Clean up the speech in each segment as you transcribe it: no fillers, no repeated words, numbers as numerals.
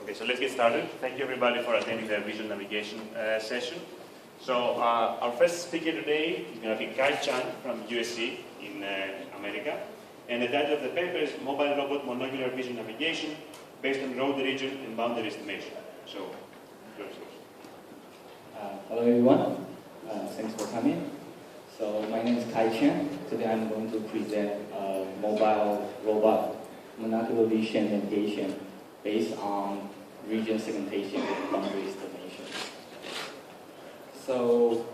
Okay, so let's get started. Thank you everybody for attending the visual navigation session. So our first speaker today is going to be Kai Chan from USC in America. And the title of the paper is Mobile Robot Monocular Vision Navigation based on road region and boundary estimation. So, hello everyone. Thanks for coming. So my name is Kai Chan. Today I'm going to present mobile robot monocular vision navigation based on region segmentation and boundary estimation. So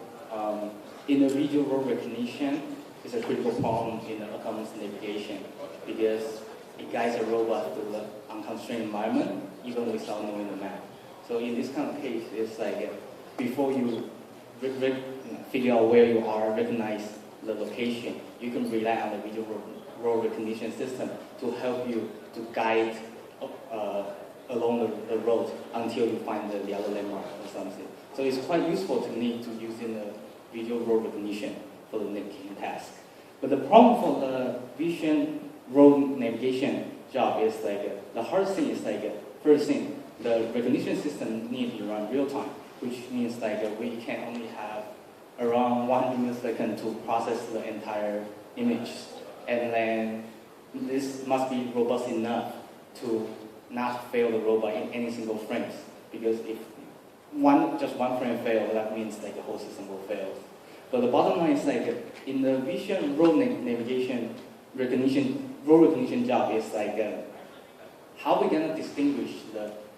in the visual road recognition, it's a critical problem in the autonomous navigation because it guides a robot through the unconstrained environment even without knowing the map. So in this kind of case, it's like before you figure out where you are, recognize the location, you can rely on the visual road recognition system to help you to guide along the road until you find the other landmark or something. So it's quite useful to me to use in the visual road recognition for the navigation task. But the problem for the vision road navigation job is like the hardest thing is like first thing, the recognition system needs to run real time, which means like we can only have around 100 milliseconds to process the entire image, and then this must be robust enough to not fail the robot in any single frames, because if just one frame fails, that means like the whole system will fail. But the bottom line is like in the vision road navigation road recognition job is like how we gonna distinguish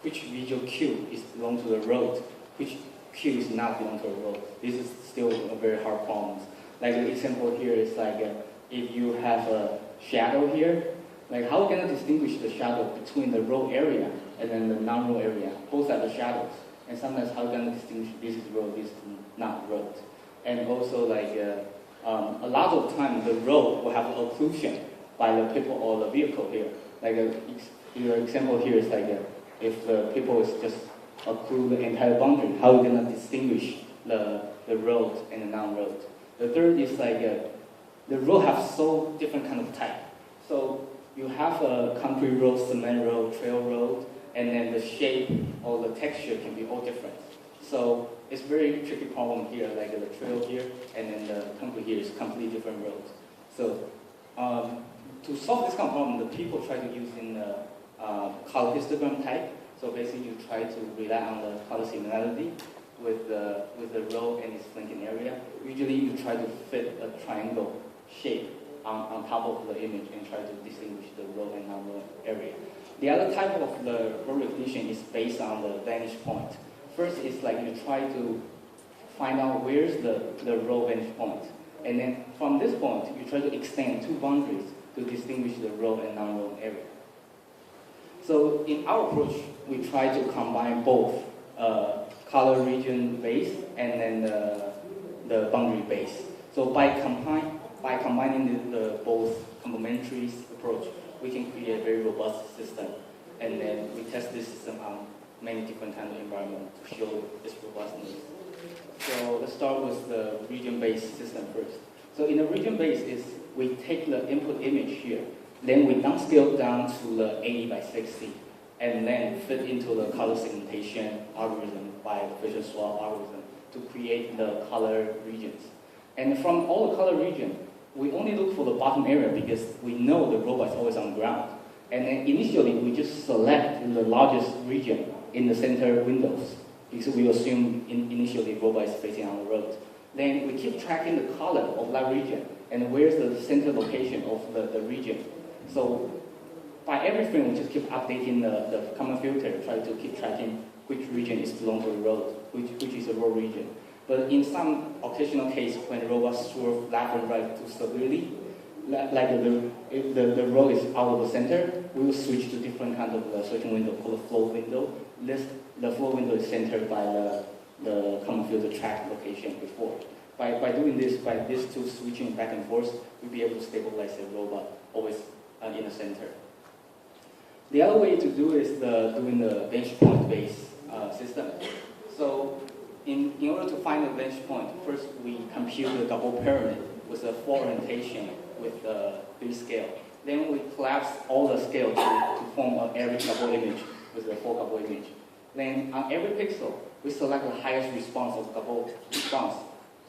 which visual cue is belong to the road, which cue is not belong to the road. This is still a very hard problem. Like the example here is like if you have a shadow here, like how we gonna distinguish the shadow between the road area and then the non-road area? Both are the shadows. And sometimes how we gonna distinguish this is road, this is not road. And also like a lot of time the road will have occlusion by the people or the vehicle here. Like your example here is like if the people is just occlude the entire boundary, how we gonna distinguish the road and the non-road? The third is like the road have so different kind of type. So you have a concrete road, cement road, trail road, and then the shape or the texture can be all different. So it's very tricky problem here, like the trail here, and then the concrete here is completely different roads. So to solve this kind of problem, the people try to use in the color histogram type. So basically you try to rely on the color similarity with the road and its flanking area. Usually you try to fit a triangle shape on top of the image and try to distinguish the road and non-road area. The other type of the road recognition is based on the vantage point. First is like you try to find out where's the road vantage point. And then from this point, you try to extend two boundaries to distinguish the road and non-road area. So in our approach, we try to combine both color region base and then the boundary base. So by combining the both complementary approach, we can create a very robust system. And then we test this system on many different kinds of environments to show its robustness. So let's start with the region-based system first. So in the region-based is we take the input image here, then we downscale down to the 80 by 60, and then fit into the color segmentation algorithm by facial swap algorithm to create the color regions. And from all the color region, we only look for the bottom area because we know the robot is always on the ground. And then initially, we just select the largest region in the center windows because we assume initially the robot is facing on the road. Then we keep tracking the color of that region and where's the center location of the region. So by every frame, we just keep updating the common filter, try to keep tracking which region is belong to the road, which is the road region. But in some occasional case, when the robot swerve left and right too severely, like if the road is out of the center, we will switch to different kind of switching window called the flow window. The flow window is centered by the common filter track location before. By doing this, by these two switching back and forth, we'll be able to stabilize the robot always in the center. The other way to do is doing the vantage point based system. So in order to find the vantage point, first we compute the double pyramid with a 4 orientation with the 3 scale. Then we collapse all the scale to form an average double image with the 4 gobble image. Then on every pixel, we select the highest response of gobble response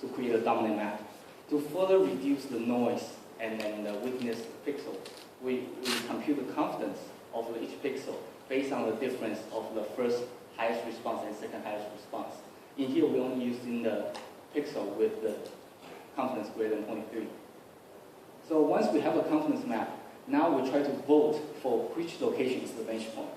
to create a dominant map. To further reduce the noise and then the weakness of the pixel, we compute the confidence of each pixel based on the difference of the first highest response and second highest response. In here, we're only using the pixel with the confidence greater than 0.3. So once we have a confidence map, now we try to vote for which location is the bench point.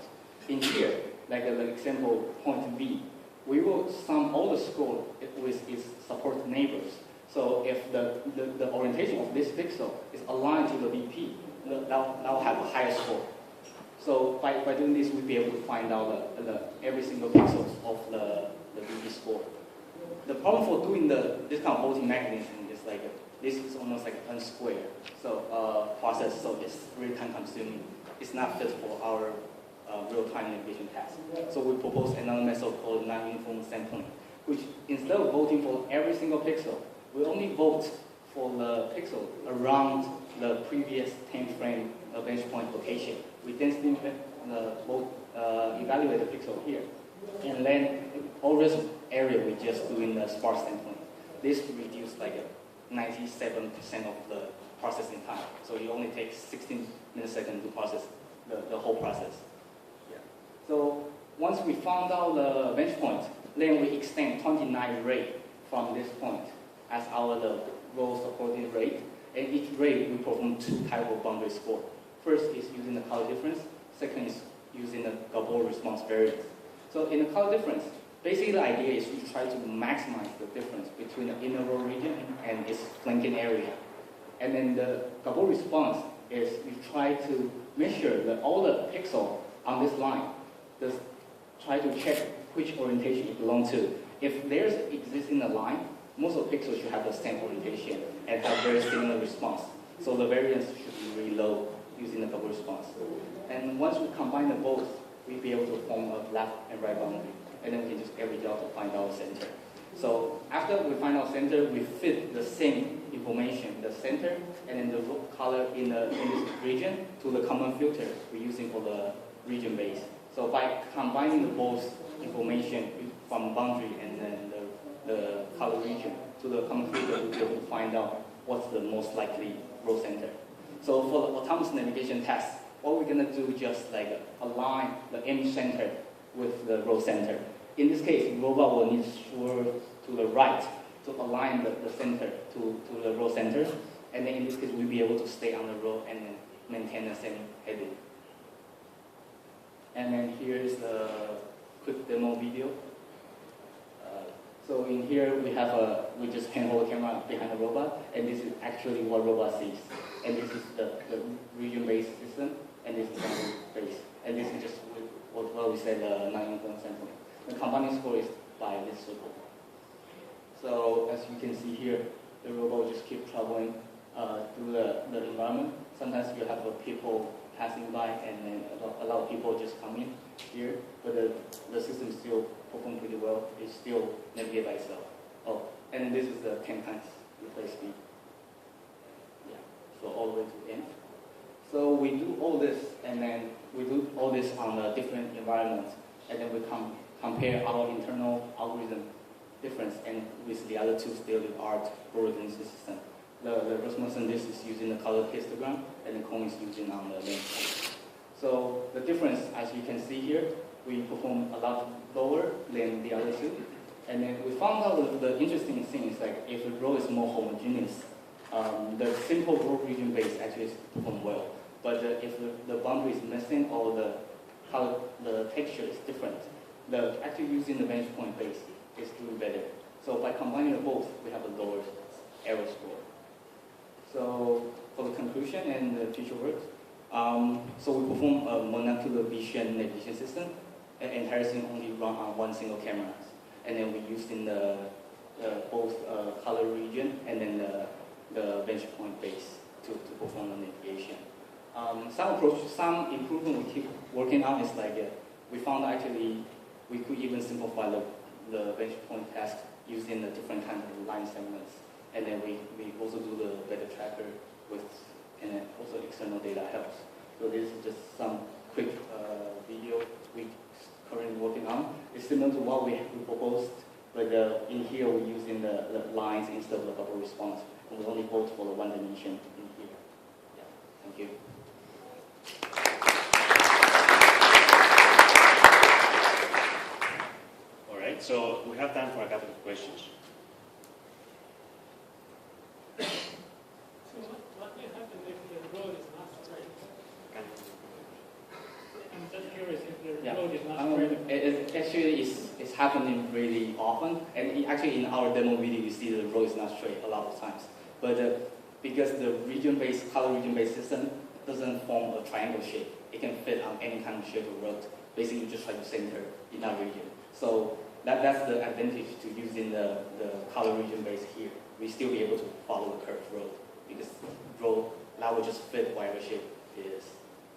In here, like the example point B, we will sum all the score with its supported neighbors. So if the orientation of this pixel is aligned to the VP, that will have a higher score. So by doing this, we'll be able to find out every single pixel of the VP score. The problem for doing this kind of voting mechanism is like this is almost like an unsquared process, so it's really time consuming. It's not fit for our real-time navigation task. So we propose another method called non-uniform sampling, which instead of voting for every single pixel, we only vote for the pixel around the previous 10 frame bench point location. We then evaluate the pixel here. And then all rest area we just do in the sparse sampling. This reduces like 97% of the processing time. So it only takes 16 milliseconds to process the whole process. Yeah. So once we found out the bench point, then we extend 29 ray from this point as our row supporting rate. And each ray we perform 2 types of boundary score. First is using the color difference. Second is using the gobble response variance. So in the color difference, basically the idea is we try to maximize the difference between the inner row region and its flanking area. And then the gobble response is we try to measure all the pixels on this line. Just try to check which orientation it belongs to. If there's existing a line, most of the pixels should have the same orientation and have very similar response. So the variance should be really low using the gobble response. And once we combine them both, we'll be able to form a left and right boundary. And then we can just average out to find our center. So after we find our center, we fit the same information, the center and then the color in this region to the common filter we're using for the region base. So by combining the both information from boundary and then the color region to the common filter, we'll be able to find out what's the most likely row center. So for the autonomous navigation task, what we're going to do is just like align the image center with the row center. In this case, the robot will need to swerve to the right to align the center to the row center. And then in this case, we'll be able to stay on the row and then maintain the same heading. And then here is the quick demo video. So in here, we just handhold the camera behind the robot, and this is actually what robot sees. And this is the region-based system, and this is the boundary-based. And this is just what we said, non-uniform sampling. The combining score is by this circle. So as you can see here, the robot will just keep traveling through the environment. Sometimes you have people passing by, and then a lot of people just come in here, but the system still performs pretty well. It still navigates by itself. Oh, and this is the 10 times replay speed. Yeah, so all the way to the end. So we do all this, and then we do all this on a different environment, and then we compare our internal algorithm difference and with the other two state-of-the-art algorithm system. The Rasmussen, this is using the color histogram, and the Cohen is using on the lens. So the difference, as you can see here, we perform a lot lower than the other two. And then we found out the interesting thing is like if the row is more homogeneous, the simple row region base actually perform well. But if the boundary is missing or the texture is different, actually using the bench point base is doing better. So by combining the both, we have a lower error score. So for the conclusion and the future work, so we perform a monocular vision navigation system, and entire thing only run on one single camera. And then we use in both color region and then the bench point base to perform the navigation. Some improvement we keep working on is like we found actually we could even simplify the bench point task using the different kinds of line segments. And then we also do the better tracker and then also external data helps. So this is just some quick video. We similar to what we proposed, but in here we're using the lines instead of the bubble response, and we only vote for the one dimension in here. Yeah, thank you. All right, so we have time for a couple of questions. So what will happen if the road is not straight? I'm just curious if the road is not straight. Actually, it's happening really often, and actually in our demo video, you see the road is not straight a lot of times. But because the region-based, color region-based system doesn't form a triangle shape, it can fit on any kind of shape of road. Basically, you just try to center in that region. So that's the advantage to using the color region base here. We still be able to follow the curved road because road that will just fit whatever shape it is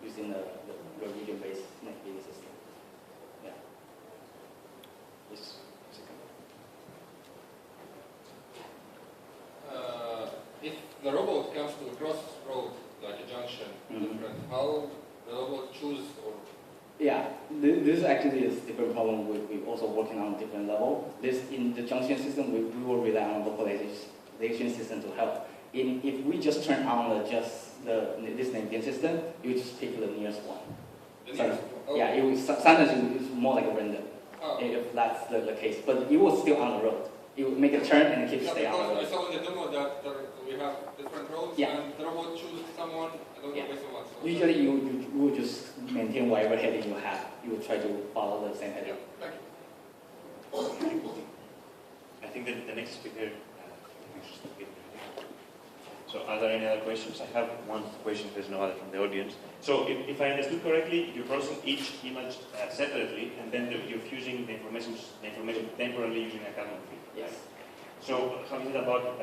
using the region-based navigating system. Yeah. Yes. If the robot comes to a crossroad, like a junction, different, how the robot choose or? Yeah, this actually is a different problem we're also working on a different level. This in the junction system, we will rely on localization system to help. If we just turn on this navigation system, you just pick the nearest one. The nearest one? Oh. Yeah, sometimes it's more like a random, if that's the case. But it was still on the road. You will make a turn and keep staying on the road. I saw in the demo that we have different roads, and the robot chooses someone, I don't know which one. So usually you will just maintain whatever heading you have. You will try to follow the same heading. Thank you. I think that the next speaker. So are there any other questions? I have one question if there's no other from the audience. So if I understood correctly, you're processing each image separately, and then you're fusing the information temporally using a camera feed. Yes. So how is it about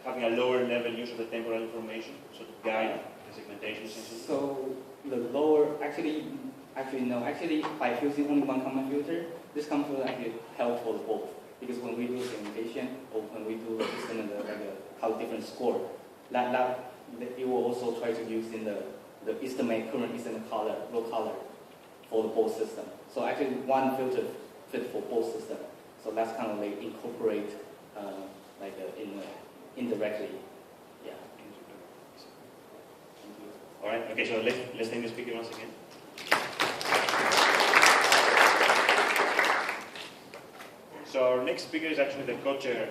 having a lower level use of the temporal information, so to guide the segmentation essentially? So the lower, actually no. Actually, by fusing only one common filter, this common filter actually helps for both. Because when we do segmentation or when we do the system and how different score, that it will also try to use in the current estimate color, low color for the both system. So actually one filter fit for both systems. So that's kind of like incorporate indirectly. Yeah. All right. Okay. So let's thank the speaker once again. So our next speaker is actually the co-chair